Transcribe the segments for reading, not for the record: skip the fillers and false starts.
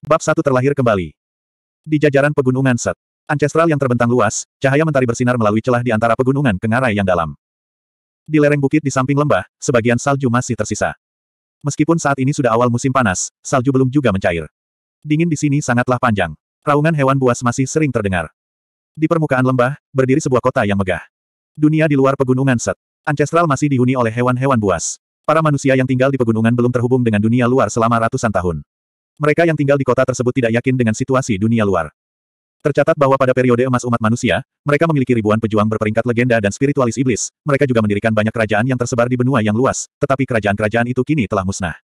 Bab 1 terlahir kembali. Di jajaran pegunungan Set, ancestral yang terbentang luas, cahaya mentari bersinar melalui celah di antara pegunungan ke ngarai yang dalam. Di lereng bukit di samping lembah, sebagian salju masih tersisa. Meskipun saat ini sudah awal musim panas, salju belum juga mencair. Dingin di sini sangatlah panjang. Raungan hewan buas masih sering terdengar. Di permukaan lembah, berdiri sebuah kota yang megah. Dunia di luar pegunungan Set. Ancestral masih dihuni oleh hewan-hewan buas. Para manusia yang tinggal di pegunungan belum terhubung dengan dunia luar selama ratusan tahun. Mereka yang tinggal di kota tersebut tidak yakin dengan situasi dunia luar. Tercatat bahwa pada periode emas umat manusia, mereka memiliki ribuan pejuang berperingkat legenda dan spiritualis iblis. Mereka juga mendirikan banyak kerajaan yang tersebar di benua yang luas, tetapi kerajaan-kerajaan itu kini telah musnah.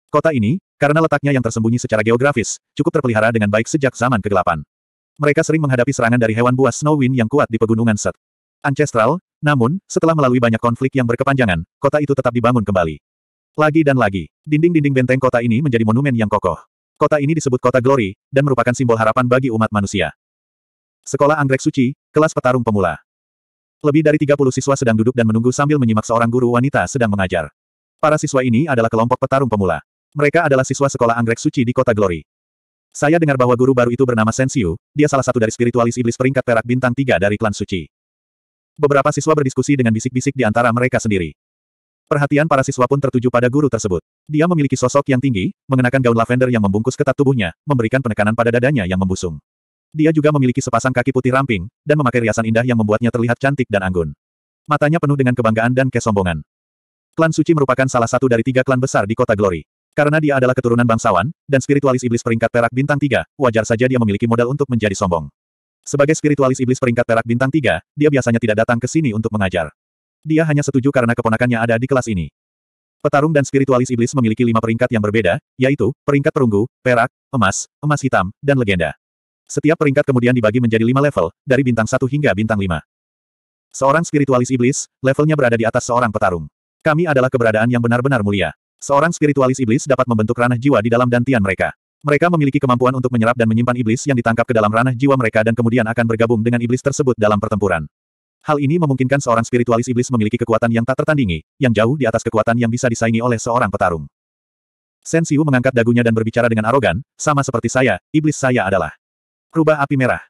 Kota ini, karena letaknya yang tersembunyi secara geografis, cukup terpelihara dengan baik sejak zaman kegelapan. Mereka sering menghadapi serangan dari hewan buas Snowwind yang kuat di pegunungan Set. Ancestral, namun, setelah melalui banyak konflik yang berkepanjangan, kota itu tetap dibangun kembali. Lagi dan lagi, dinding-dinding benteng kota ini menjadi monumen yang kokoh. Kota ini disebut Kota Glory, dan merupakan simbol harapan bagi umat manusia. Sekolah Anggrek Suci, kelas petarung pemula. Lebih dari 30 siswa sedang duduk dan menunggu sambil menyimak seorang guru wanita sedang mengajar. Para siswa ini adalah kelompok petarung pemula. Mereka adalah siswa sekolah Anggrek Suci di Kota Glory. Saya dengar bahwa guru baru itu bernama Sensiu, dia salah satu dari spiritualis iblis peringkat perak bintang 3 dari klan suci. Beberapa siswa berdiskusi dengan bisik-bisik di antara mereka sendiri. Perhatian para siswa pun tertuju pada guru tersebut. Dia memiliki sosok yang tinggi, mengenakan gaun lavender yang membungkus ketat tubuhnya, memberikan penekanan pada dadanya yang membusung. Dia juga memiliki sepasang kaki putih ramping, dan memakai riasan indah yang membuatnya terlihat cantik dan anggun. Matanya penuh dengan kebanggaan dan kesombongan. Klan Suci merupakan salah satu dari 3 klan besar di Kota Glory. Karena dia adalah keturunan bangsawan, dan spiritualis iblis peringkat perak bintang 3, wajar saja dia memiliki modal untuk menjadi sombong. Sebagai spiritualis iblis peringkat perak bintang 3, dia biasanya tidak datang ke sini untuk mengajar. Dia hanya setuju karena keponakannya ada di kelas ini. Petarung dan spiritualis iblis memiliki 5 peringkat yang berbeda, yaitu, peringkat perunggu, perak, emas, emas hitam, dan legenda. Setiap peringkat kemudian dibagi menjadi 5 level, dari bintang 1 hingga bintang 5. Seorang spiritualis iblis, levelnya berada di atas seorang petarung. Kami adalah keberadaan yang benar-benar mulia. Seorang spiritualis iblis dapat membentuk ranah jiwa di dalam dantian mereka. Mereka memiliki kemampuan untuk menyerap dan menyimpan iblis yang ditangkap ke dalam ranah jiwa mereka dan kemudian akan bergabung dengan iblis tersebut dalam pertempuran. Hal ini memungkinkan seorang spiritualis iblis memiliki kekuatan yang tak tertandingi, yang jauh di atas kekuatan yang bisa disaingi oleh seorang petarung. Sensiu mengangkat dagunya dan berbicara dengan arogan, sama seperti saya, iblis saya adalah rubah api merah.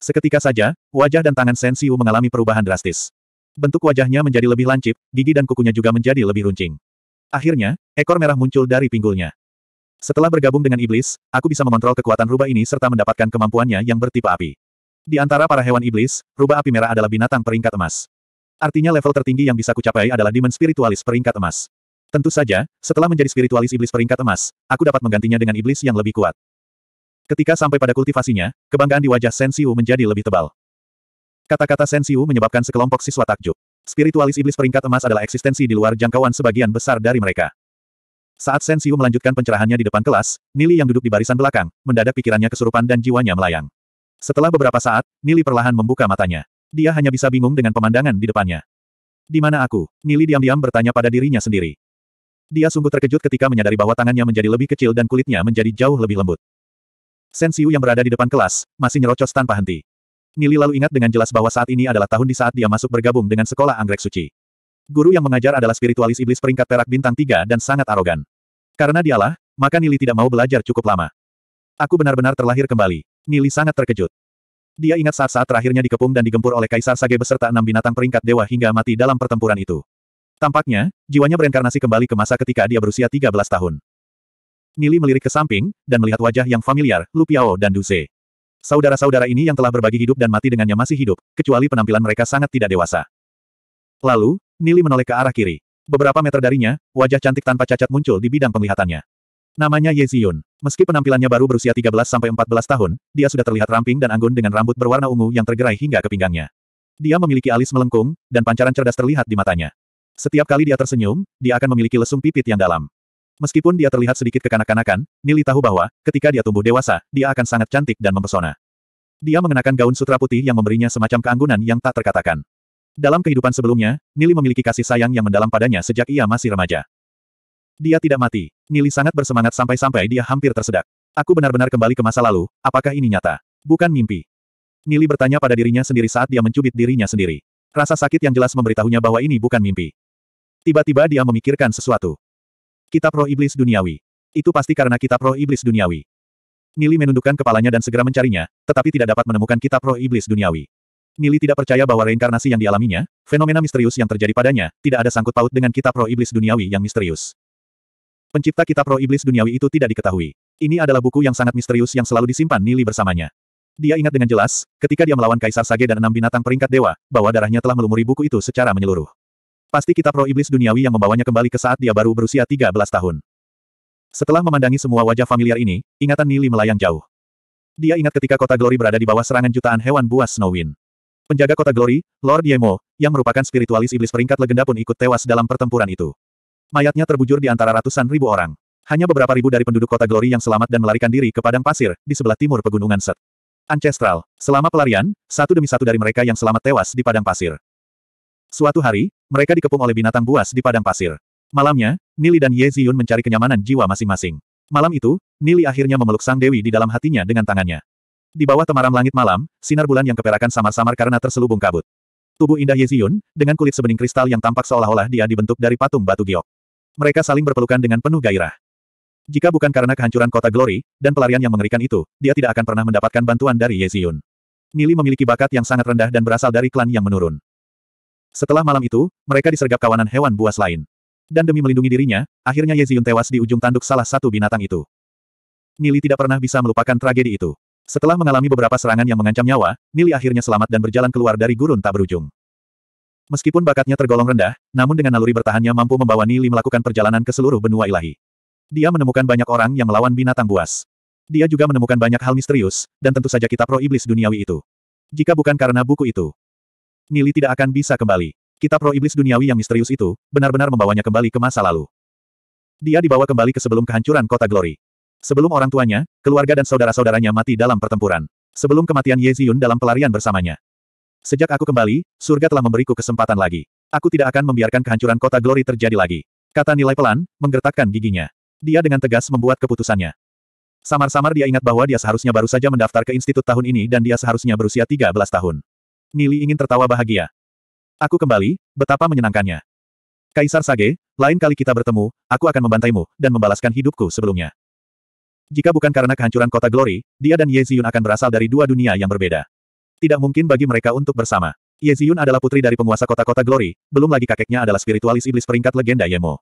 Seketika saja, wajah dan tangan Sensiu mengalami perubahan drastis. Bentuk wajahnya menjadi lebih lancip, gigi dan kukunya juga menjadi lebih runcing. Akhirnya, ekor merah muncul dari pinggulnya. Setelah bergabung dengan iblis, aku bisa mengontrol kekuatan rubah ini serta mendapatkan kemampuannya yang bertipe api. Di antara para hewan iblis, rubah api merah adalah binatang peringkat emas. Artinya level tertinggi yang bisa kucapai adalah Demon Spiritualis peringkat emas. Tentu saja, setelah menjadi spiritualis iblis peringkat emas, aku dapat menggantinya dengan iblis yang lebih kuat. Ketika sampai pada kultivasinya, kebanggaan di wajah Sensiu menjadi lebih tebal. Kata-kata Sensiu menyebabkan sekelompok siswa takjub. Spiritualis iblis peringkat emas adalah eksistensi di luar jangkauan sebagian besar dari mereka. Saat Sensiu melanjutkan pencerahannya di depan kelas, Nili yang duduk di barisan belakang, mendadak pikirannya kesurupan dan jiwanya melayang. Setelah beberapa saat, Nili perlahan membuka matanya. Dia hanya bisa bingung dengan pemandangan di depannya. Di mana aku? Nili diam-diam bertanya pada dirinya sendiri. Dia sungguh terkejut ketika menyadari bahwa tangannya menjadi lebih kecil dan kulitnya menjadi jauh lebih lembut. Sensiu yang berada di depan kelas, masih nyerocos tanpa henti. Nili lalu ingat dengan jelas bahwa saat ini adalah tahun di saat dia masuk bergabung dengan sekolah Anggrek Suci. Guru yang mengajar adalah spiritualis iblis peringkat perak bintang 3 dan sangat arogan. Karena dialah, maka Nili tidak mau belajar cukup lama. Aku benar-benar terlahir kembali. Nili sangat terkejut. Dia ingat saat-saat terakhirnya dikepung dan digempur oleh Kaisar Sage beserta 6 binatang peringkat dewa hingga mati dalam pertempuran itu. Tampaknya, jiwanya bereinkarnasi kembali ke masa ketika dia berusia 13 tahun. Nili melirik ke samping, dan melihat wajah yang familiar, Lu Piao dan Du Ze. Saudara-saudara ini yang telah berbagi hidup dan mati dengannya masih hidup, kecuali penampilan mereka sangat tidak dewasa. Lalu, Nili menoleh ke arah kiri. Beberapa meter darinya, wajah cantik tanpa cacat muncul di bidang penglihatannya. Namanya Ye Ziyun. Meski penampilannya baru berusia 13-14 tahun, dia sudah terlihat ramping dan anggun dengan rambut berwarna ungu yang tergerai hingga ke pinggangnya. Dia memiliki alis melengkung, dan pancaran cerdas terlihat di matanya. Setiap kali dia tersenyum, dia akan memiliki lesung pipit yang dalam. Meskipun dia terlihat sedikit kekanak-kanakan, Nili tahu bahwa, ketika dia tumbuh dewasa, dia akan sangat cantik dan mempesona. Dia mengenakan gaun sutra putih yang memberinya semacam keanggunan yang tak terkatakan. Dalam kehidupan sebelumnya, Nili memiliki kasih sayang yang mendalam padanya sejak ia masih remaja. Dia tidak mati. Nili sangat bersemangat sampai-sampai dia hampir tersedak. Aku benar-benar kembali ke masa lalu, apakah ini nyata? Bukan mimpi. Nili bertanya pada dirinya sendiri saat dia mencubit dirinya sendiri. Rasa sakit yang jelas memberitahunya bahwa ini bukan mimpi. Tiba-tiba dia memikirkan sesuatu. Kitab roh iblis duniawi. Itu pasti karena kitab roh iblis duniawi. Nili menundukkan kepalanya dan segera mencarinya, tetapi tidak dapat menemukan kitab roh iblis duniawi. Nili tidak percaya bahwa reinkarnasi yang dialaminya, fenomena misterius yang terjadi padanya, tidak ada sangkut paut dengan kitab roh iblis duniawi yang misterius. Pencipta kitab roh iblis duniawi itu tidak diketahui. Ini adalah buku yang sangat misterius yang selalu disimpan Nili bersamanya. Dia ingat dengan jelas, ketika dia melawan Kaisar Sage dan 6 binatang peringkat dewa, bahwa darahnya telah melumuri buku itu secara menyeluruh. Pasti kitab roh iblis duniawi yang membawanya kembali ke saat dia baru berusia 13 tahun. Setelah memandangi semua wajah familiar ini, ingatan Nili melayang jauh. Dia ingat ketika kota Glory berada di bawah serangan jutaan hewan buas Snowwind. Penjaga kota Glory, Lord Yemo, yang merupakan spiritualis iblis peringkat legenda pun ikut tewas dalam pertempuran itu. Mayatnya terbujur di antara ratusan ribu orang. Hanya beberapa ribu dari penduduk kota Glory yang selamat dan melarikan diri ke padang pasir, di sebelah timur pegunungan Set. Ancestral. Selama pelarian, satu demi satu dari mereka yang selamat tewas di padang pasir. Suatu hari, mereka dikepung oleh binatang buas di padang pasir. Malamnya, Nili dan Ye Ziyun mencari kenyamanan jiwa masing-masing. Malam itu, Nili akhirnya memeluk sang dewi di dalam hatinya dengan tangannya. Di bawah temaram langit malam, sinar bulan yang keperakan samar-samar karena terselubung kabut. Tubuh indah Ye Ziyun, dengan kulit sebening kristal yang tampak seolah-olah dia dibentuk dari patung batu giok. Mereka saling berpelukan dengan penuh gairah. Jika bukan karena kehancuran kota Glory, dan pelarian yang mengerikan itu, dia tidak akan pernah mendapatkan bantuan dari Ye Ziyun. Nili memiliki bakat yang sangat rendah dan berasal dari klan yang menurun. Setelah malam itu, mereka disergap kawanan hewan buas lain. Dan demi melindungi dirinya, akhirnya Ye Ziyun tewas di ujung tanduk salah satu binatang itu. Nili tidak pernah bisa melupakan tragedi itu. Setelah mengalami beberapa serangan yang mengancam nyawa, Nili akhirnya selamat dan berjalan keluar dari gurun tak berujung. Meskipun bakatnya tergolong rendah, namun dengan naluri bertahannya mampu membawa Nili melakukan perjalanan ke seluruh benua ilahi. Dia menemukan banyak orang yang melawan binatang buas. Dia juga menemukan banyak hal misterius, dan tentu saja kitab roh iblis duniawi itu. Jika bukan karena buku itu, Nili tidak akan bisa kembali. Kitab roh iblis duniawi yang misterius itu, benar-benar membawanya kembali ke masa lalu. Dia dibawa kembali ke sebelum kehancuran kota Glory. Sebelum orang tuanya, keluarga dan saudara-saudaranya mati dalam pertempuran. Sebelum kematian Ye Ziyun dalam pelarian bersamanya. Sejak aku kembali, surga telah memberiku kesempatan lagi. Aku tidak akan membiarkan kehancuran kota Glory terjadi lagi. Kata Nilai pelan, menggertakkan giginya. Dia dengan tegas membuat keputusannya. Samar-samar dia ingat bahwa dia seharusnya baru saja mendaftar ke institut tahun ini dan dia seharusnya berusia 13 tahun. Nili ingin tertawa bahagia. Aku kembali, betapa menyenangkannya. Kaisar Sage, lain kali kita bertemu, aku akan membantaimu, dan membalaskan hidupku sebelumnya. Jika bukan karena kehancuran kota Glory, dia dan Ye Ziyun akan berasal dari dua dunia yang berbeda. Tidak mungkin bagi mereka untuk bersama. Ye Ziyun adalah putri dari penguasa kota-kota Glory, belum lagi kakeknya adalah spiritualis iblis peringkat legenda Yemo.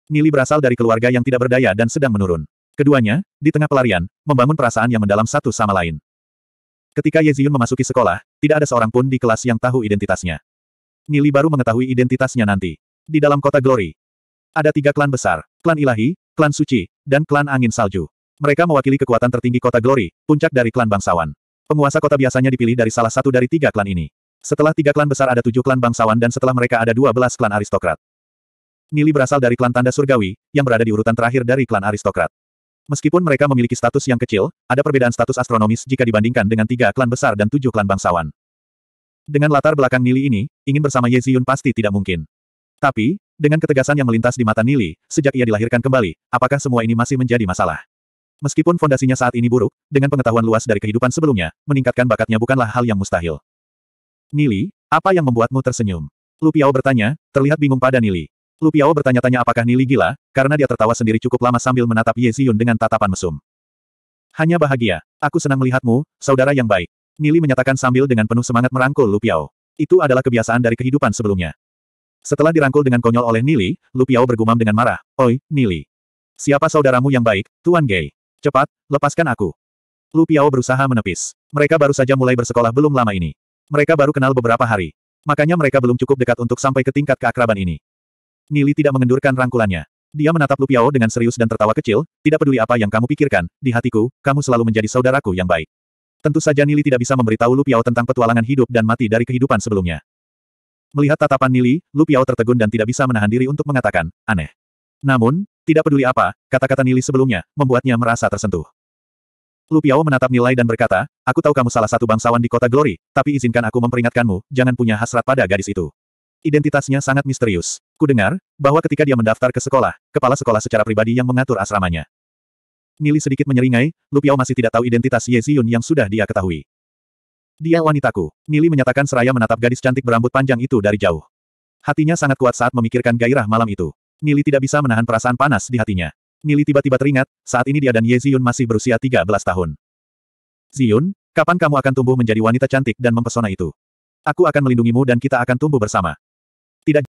Nili berasal dari keluarga yang tidak berdaya dan sedang menurun. Keduanya, di tengah pelarian, membangun perasaan yang mendalam satu sama lain. Ketika Ye Ziyun memasuki sekolah, tidak ada seorang pun di kelas yang tahu identitasnya. Nili baru mengetahui identitasnya nanti. Di dalam kota Glory, ada 3 klan besar, klan ilahi, klan suci, dan klan angin salju. Mereka mewakili kekuatan tertinggi kota Glory, puncak dari klan bangsawan. Penguasa kota biasanya dipilih dari salah satu dari 3 klan ini. Setelah 3 klan besar ada 7 klan bangsawan dan setelah mereka ada 12 klan aristokrat. Nili berasal dari klan tanda surgawi, yang berada di urutan terakhir dari klan aristokrat. Meskipun mereka memiliki status yang kecil, ada perbedaan status astronomis jika dibandingkan dengan 3 klan besar dan 7 klan bangsawan. Dengan latar belakang Nili ini, ingin bersama Ye Ziyun pasti tidak mungkin. Tapi, dengan ketegasan yang melintas di mata Nili, sejak ia dilahirkan kembali, apakah semua ini masih menjadi masalah? Meskipun fondasinya saat ini buruk, dengan pengetahuan luas dari kehidupan sebelumnya, meningkatkan bakatnya bukanlah hal yang mustahil. Nili, apa yang membuatmu tersenyum? Lu Piao bertanya, terlihat bingung pada Nili. Lu Piao bertanya-tanya apakah Nili gila, karena dia tertawa sendiri cukup lama sambil menatap Ye Ziyun dengan tatapan mesum. Hanya bahagia. Aku senang melihatmu, saudara yang baik. Nili menyatakan sambil dengan penuh semangat merangkul Lu Piao. Itu adalah kebiasaan dari kehidupan sebelumnya. Setelah dirangkul dengan konyol oleh Nili, Lu Piao bergumam dengan marah, "Oi, Nili. Siapa saudaramu yang baik, Tuan Gei? Cepat, lepaskan aku." Lu Piao berusaha menepis. Mereka baru saja mulai bersekolah belum lama ini. Mereka baru kenal beberapa hari. Makanya mereka belum cukup dekat untuk sampai ke tingkat keakraban ini. Nili tidak mengendurkan rangkulannya. Dia menatap Lu Piao dengan serius dan tertawa kecil, "Tidak peduli apa yang kamu pikirkan, di hatiku, kamu selalu menjadi saudaraku yang baik." Tentu saja Nili tidak bisa memberitahu Lu Piao tentang petualangan hidup dan mati dari kehidupan sebelumnya. Melihat tatapan Nili, Lu Piao tertegun dan tidak bisa menahan diri untuk mengatakan, "Aneh." Namun, tidak peduli apa, kata-kata Nili sebelumnya, membuatnya merasa tersentuh. Lu Piao menatap Nilai dan berkata, "Aku tahu kamu salah satu bangsawan di kota Glory, tapi izinkan aku memperingatkanmu, jangan punya hasrat pada gadis itu. Identitasnya sangat misterius. Kudengar, bahwa ketika dia mendaftar ke sekolah, kepala sekolah secara pribadi yang mengatur asramanya." Nili sedikit menyeringai, Lu Piao masih tidak tahu identitas Ye Ziyun yang sudah dia ketahui. "Dia wanitaku," Nili menyatakan seraya menatap gadis cantik berambut panjang itu dari jauh. Hatinya sangat kuat saat memikirkan gairah malam itu. Nili tidak bisa menahan perasaan panas di hatinya. Nili tiba-tiba teringat, saat ini dia dan Ye Ziyun masih berusia 13 tahun. Ziyun, kapan kamu akan tumbuh menjadi wanita cantik dan mempesona itu? Aku akan melindungimu dan kita akan tumbuh bersama. Tidak